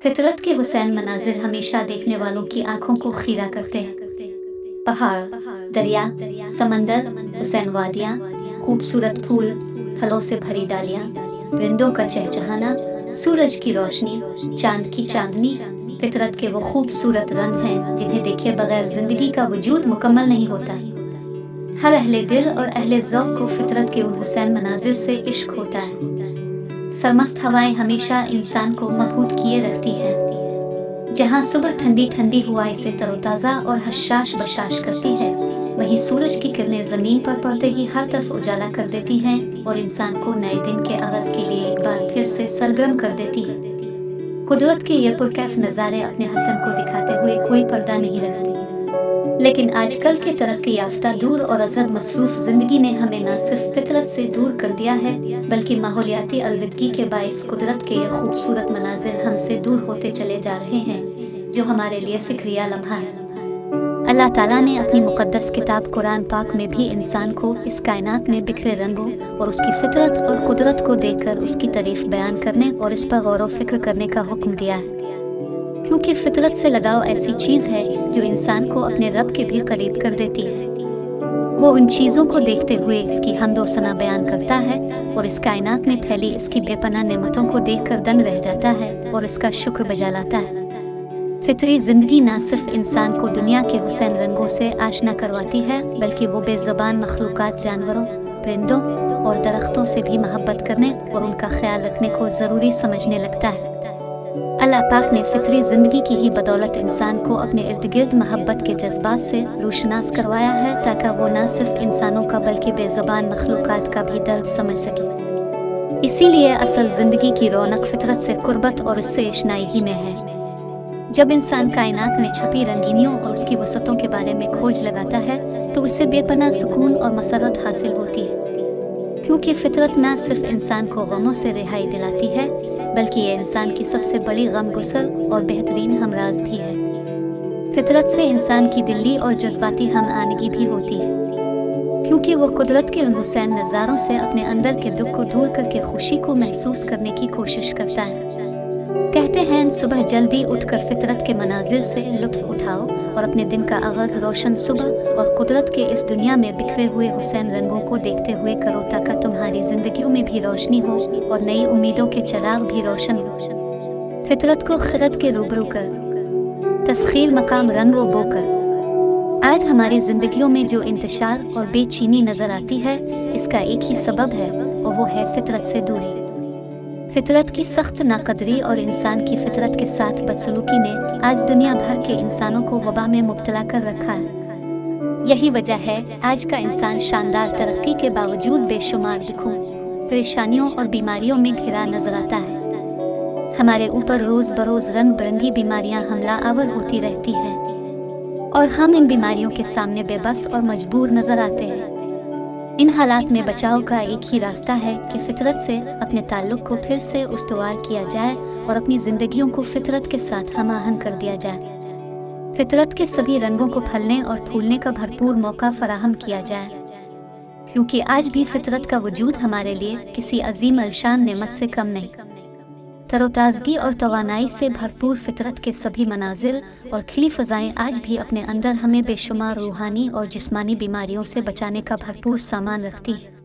फितरत के हुसैन मनाजिर हमेशा देखने वालों की आंखों को खीरा करते हैं। पहाड़, दरिया, समंदर, हुसैन वादियाँ, खूबसूरत फूल, फलों से भरी डालियाँ, परिंदों का चहचहाना, सूरज की रोशनी, चांद की चांदनी, फितरत के वो खूबसूरत रंग हैं जिन्हें देखे बगैर जिंदगी का वजूद मुकम्मल नहीं होता। हर अहले दिल और अहले ज़ौक़ को फितरत के उन हुसैन मनाजिर से इश्क होता है। सरमस्त हवाएं हमेशा इंसान को मबहूत किए रखती हैं। जहां सुबह ठंडी ठंडी हवाएं से तरोताज़ा और हशाश बशाश करती है, वहीं सूरज की किरणें ज़मीन पर पड़ते ही हर तरफ उजाला कर देती हैं और इंसान को नए दिन के आगाज़ के लिए एक बार फिर से सरगर्म कर देती है। कुदरत के ये पुरकैफ नज़ारे अपने हसन को दिखाते हुए कोई पर्दा नहीं रखते, लेकिन आजकल के तरक्की याफ्ता दूर और असद मसरूफ जिंदगी ने हमें न सिर्फ फितरत से दूर कर दिया है, बल्कि माहौलियाती अलविदगी के बाइस कुदरत के ये खूबसूरत मनाजिर हमसे दूर होते चले जा रहे हैं, जो हमारे लिए फिक्रिया लम्हा है। अल्लाह ताला ने अपनी मुक़द्दस किताब कुरान पाक में भी इंसान को इस कायनात में बिखरे रंगों और उसकी फितरत और कुदरत को देखकर उसकी तारीफ बयान करने और इस पर गौर व फिक्र करने का हुक्म दिया है, क्योंकि फितरत से लगाव ऐसी चीज़ है जो इंसान को अपने रब के भी करीब कर देती है। वो उन चीज़ों को देखते हुए इसकी हम्दो सना बयान करता है और इस कायनात में फैली इसकी बेपनाह नेमतों को देखकर दंग रह जाता है और इसका शुक्र बजा लाता है। फितरी जिंदगी न सिर्फ इंसान को दुनिया के हुसैन रंगों से आशना करवाती है, बल्कि वो बेज़ुबान मखलूकात, जानवरों, परिंदों और दरख्तों से भी मोहब्बत करने और उनका ख्याल रखने को ज़रूरी समझने लगता है। अल्लाह पाक ने फितरी जिंदगी की ही बदौलत इंसान को अपने इर्द गिर्द मोहब्बत के जज्बात से रोशनास करवाया है, ताकि वो न सिर्फ इंसानों का बल्कि बेज़ुबान मखलूकात का भी दर्द समझ सके। इसीलिए असल जिंदगी की रौनक फितरत से कुर्बत और इससे इश्नाई ही में है। जब इंसान कायनात में छपी रंगीनियों और उसकी वसतों के बारे में खोज लगाता है, तो उसे बेपनाह सुकून और मसरत हासिल होती है, क्योंकि फितरत न सिर्फ इंसान को गमों से रिहाई दिलाती है, बल्कि ये इंसान की सबसे बड़ी गमगुसर और बेहतरीन हमराज भी है। फितरत से इंसान की दिली और जज्बाती हम आनगी भी होती है, क्योंकि वो कुदरत के उन हुसैन नज़ारों से अपने अंदर के दुख को दूर करके खुशी को महसूस करने की कोशिश करता है। कहते हैं, सुबह जल्दी उठकर फितरत के मनाजिर से लुत्फ उठाओ और अपने दिन का आगाज़ रोशन सुबह और कुदरत के इस दुनिया में बिखरे हुए हुसैन रंगों को देखते हुए करो, ताकि तुम्हारी जिंदगियों में भी रोशनी हो और नई उम्मीदों के चिराग भी रोशन हो। फितरत को खिरत के रूबरू कर तस्खीर मकाम रंग व बोकर। आज हमारी जिंदगियों में जो इंतशार और बेचैनी नजर आती है, इसका एक ही सबब है और वो है फितरत से दूरी। फितरत की सख्त नाकदरी और इंसान की फितरत के साथ बदसलूकी ने आज दुनिया भर के इंसानों को वबा में मुब्तला कर रखा है। यही वजह है आज का इंसान शानदार तरक्की के बावजूद बेशुमार दुखों, परेशानियों और बीमारियों में घिरा नजर आता है। हमारे ऊपर रोज बरोज रंग बिरंगी बीमारियां हमला आवर होती रहती हैं और हम इन बीमारियों के सामने बेबस और मजबूर नजर आते हैं। इन हालात में बचाव का एक ही रास्ता है कि फितरत से अपने ताल्लुक को फिर से उस्तवार किया जाए और अपनी जिंदगियों को फितरत के साथ हमाहंग कर दिया जाए। फितरत के सभी रंगों को फलने और फूलने का भरपूर मौका फराहम किया जाए, क्योंकि आज भी फितरत का वजूद हमारे लिए किसी अजीम अलशान नेमत से कम नहीं। तरोताजगी और तवानाई से भरपूर फितरत के सभी मनाजिर और खिली फ़ज़ाएं आज भी अपने अंदर हमें बेशुमार रूहानी और जिस्मानी बीमारियों से बचाने का भरपूर सामान रखती है।